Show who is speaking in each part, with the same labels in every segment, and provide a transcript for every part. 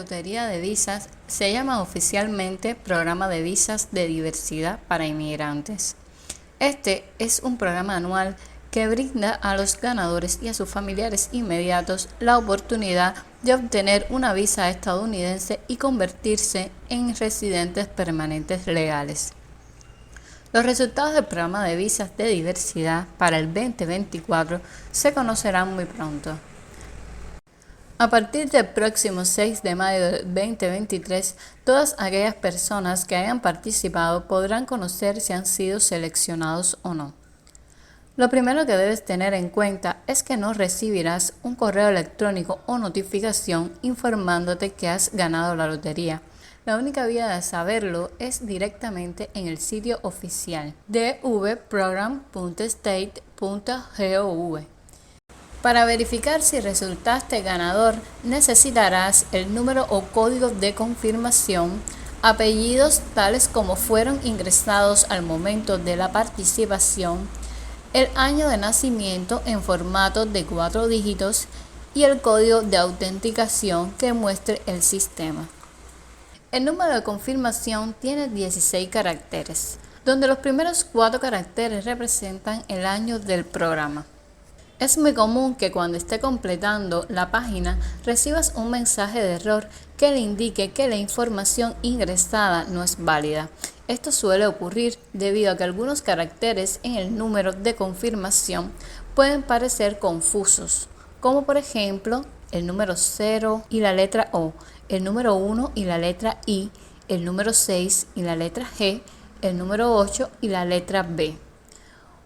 Speaker 1: Lotería de Visas se llama oficialmente Programa de Visas de Diversidad para Inmigrantes. Este es un programa anual que brinda a los ganadores y a sus familiares inmediatos la oportunidad de obtener una visa estadounidense y convertirse en residentes permanentes legales. Los resultados del programa de visas de diversidad para el 2024 se conocerán muy pronto. A partir del próximo 6 de mayo del 2023, todas aquellas personas que hayan participado podrán conocer si han sido seleccionados o no. Lo primero que debes tener en cuenta es que no recibirás un correo electrónico o notificación informándote que has ganado la lotería. La única vía de saberlo es directamente en el sitio oficial dvprogram.state.gov. Para verificar si resultaste ganador, necesitarás el número o código de confirmación, apellidos tales como fueron ingresados al momento de la participación, el año de nacimiento en formato de 4 dígitos y el código de autenticación que muestre el sistema. El número de confirmación tiene 16 caracteres, donde los primeros 4 caracteres representan el año del programa. Es muy común que cuando esté completando la página recibas un mensaje de error que le indique que la información ingresada no es válida. Esto suele ocurrir debido a que algunos caracteres en el número de confirmación pueden parecer confusos, como por ejemplo el número 0 y la letra O, el número 1 y la letra I, el número 6 y la letra G, el número 8 y la letra B.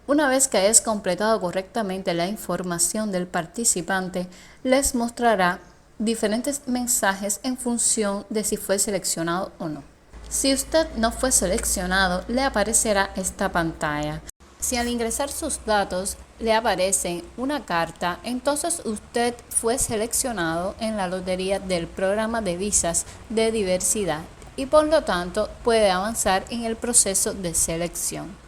Speaker 1: Una vez que hayas completado correctamente la información del participante, les mostrará diferentes mensajes en función de si fue seleccionado o no. Si usted no fue seleccionado, le aparecerá esta pantalla. Si al ingresar sus datos le aparece una carta, entonces usted fue seleccionado en la lotería del programa de visas de diversidad y por lo tanto puede avanzar en el proceso de selección.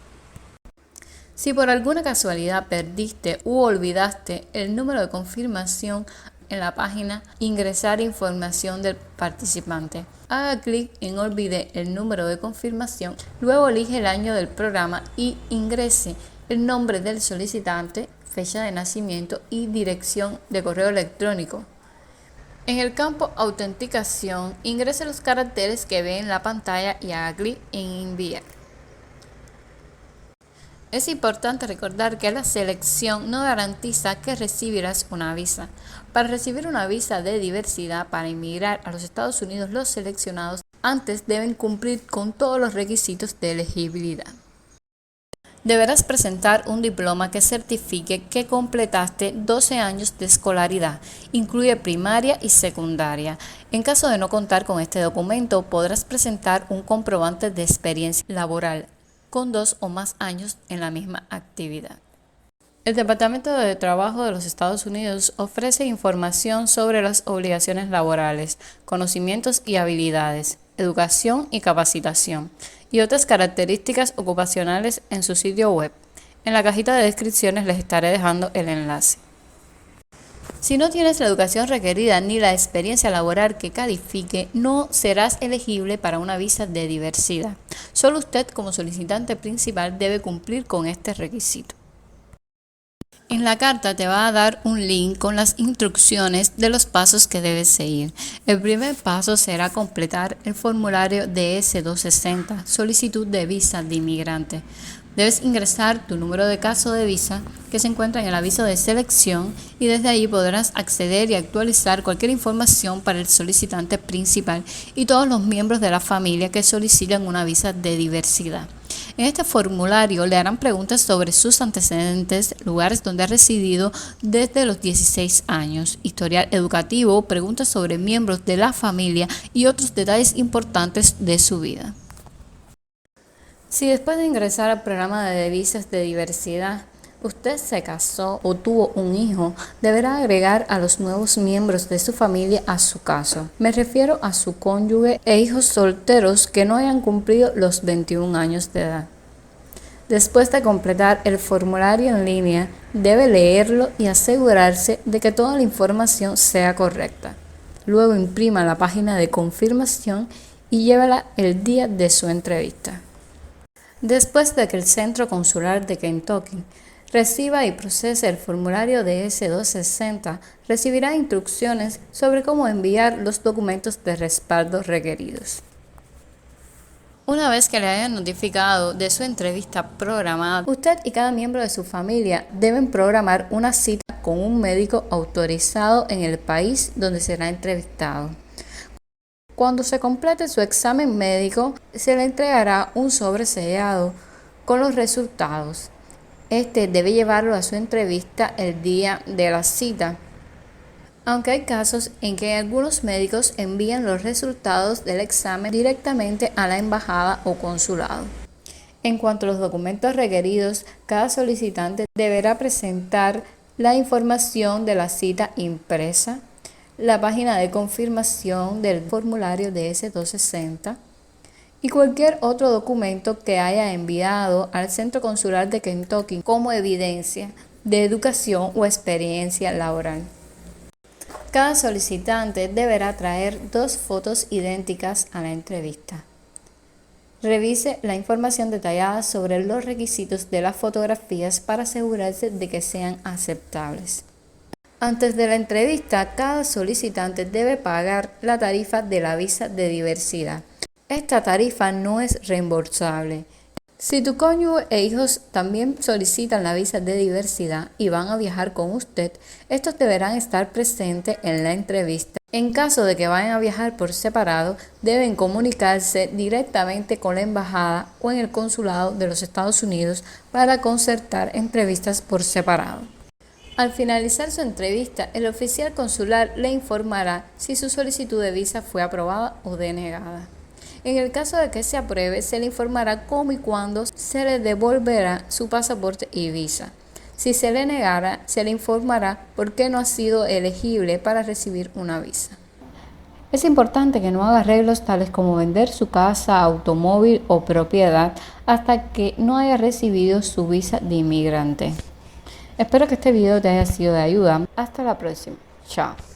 Speaker 1: Si por alguna casualidad perdiste u olvidaste el número de confirmación en la página Ingresar información del participante, haga clic en Olvidé el número de confirmación, luego elige el año del programa y ingrese el nombre del solicitante, fecha de nacimiento y dirección de correo electrónico. En el campo Autenticación, ingrese los caracteres que ve en la pantalla y haga clic en Enviar. Es importante recordar que la selección no garantiza que recibirás una visa. Para recibir una visa de diversidad para inmigrar a los Estados Unidos, los seleccionados antes deben cumplir con todos los requisitos de elegibilidad. Deberás presentar un diploma que certifique que completaste 12 años de escolaridad, incluye primaria y secundaria. En caso de no contar con este documento, podrás presentar un comprobante de experiencia laboral con 2 o más años en la misma actividad. El Departamento de Trabajo de los Estados Unidos ofrece información sobre las obligaciones laborales, conocimientos y habilidades, educación y capacitación, y otras características ocupacionales en su sitio web. En la cajita de descripciones les estaré dejando el enlace. Si no tienes la educación requerida ni la experiencia laboral que califique, no serás elegible para una visa de diversidad. Solo usted como solicitante principal debe cumplir con este requisito. En la carta te va a dar un link con las instrucciones de los pasos que debes seguir. El primer paso será completar el formulario DS-260, solicitud de visa de inmigrante. Debes ingresar tu número de caso de visa que se encuentra en el aviso de selección y desde ahí podrás acceder y actualizar cualquier información para el solicitante principal y todos los miembros de la familia que solicitan una visa de diversidad. En este formulario le harán preguntas sobre sus antecedentes, lugares donde ha residido desde los 16 años, historial educativo, preguntas sobre miembros de la familia y otros detalles importantes de su vida. Si después de ingresar al programa de visas de diversidad, usted se casó o tuvo un hijo, deberá agregar a los nuevos miembros de su familia a su caso. Me refiero a su cónyuge e hijos solteros que no hayan cumplido los 21 años de edad. Después de completar el formulario en línea, debe leerlo y asegurarse de que toda la información sea correcta. luego imprima la página de confirmación y llévala el día de su entrevista. Después de que el Centro Consular de Kentucky reciba y procese el formulario de S-260, recibirá instrucciones sobre cómo enviar los documentos de respaldo requeridos. Una vez que le hayan notificado de su entrevista programada, usted y cada miembro de su familia deben programar una cita con un médico autorizado en el país donde será entrevistado. Cuando se complete su examen médico, se le entregará un sobre sellado con los resultados. Este debe llevarlo a su entrevista el día de la cita, aunque hay casos en que algunos médicos envían los resultados del examen directamente a la embajada o consulado. En cuanto a los documentos requeridos, cada solicitante deberá presentar la información de la cita impresa, la página de confirmación del formulario de S-260 y cualquier otro documento que haya enviado al Centro Consular de Kentucky como evidencia de educación o experiencia laboral. Cada solicitante deberá traer 2 fotos idénticas a la entrevista. Revise la información detallada sobre los requisitos de las fotografías para asegurarse de que sean aceptables. Antes de la entrevista, cada solicitante debe pagar la tarifa de la visa de diversidad. Esta tarifa no es reembolsable. Si tu cónyuge e hijos también solicitan la visa de diversidad y van a viajar con usted, estos deberán estar presentes en la entrevista. En caso de que vayan a viajar por separado, deben comunicarse directamente con la embajada o en el consulado de los Estados Unidos para concertar entrevistas por separado. Al finalizar su entrevista, el oficial consular le informará si su solicitud de visa fue aprobada o denegada. En el caso de que se apruebe, se le informará cómo y cuándo se le devolverá su pasaporte y visa. Si se le negara, se le informará por qué no ha sido elegible para recibir una visa. Es importante que no haga arreglos tales como vender su casa, automóvil o propiedad hasta que no haya recibido su visa de inmigrante. Espero que este video te haya sido de ayuda. Hasta la próxima. Chao.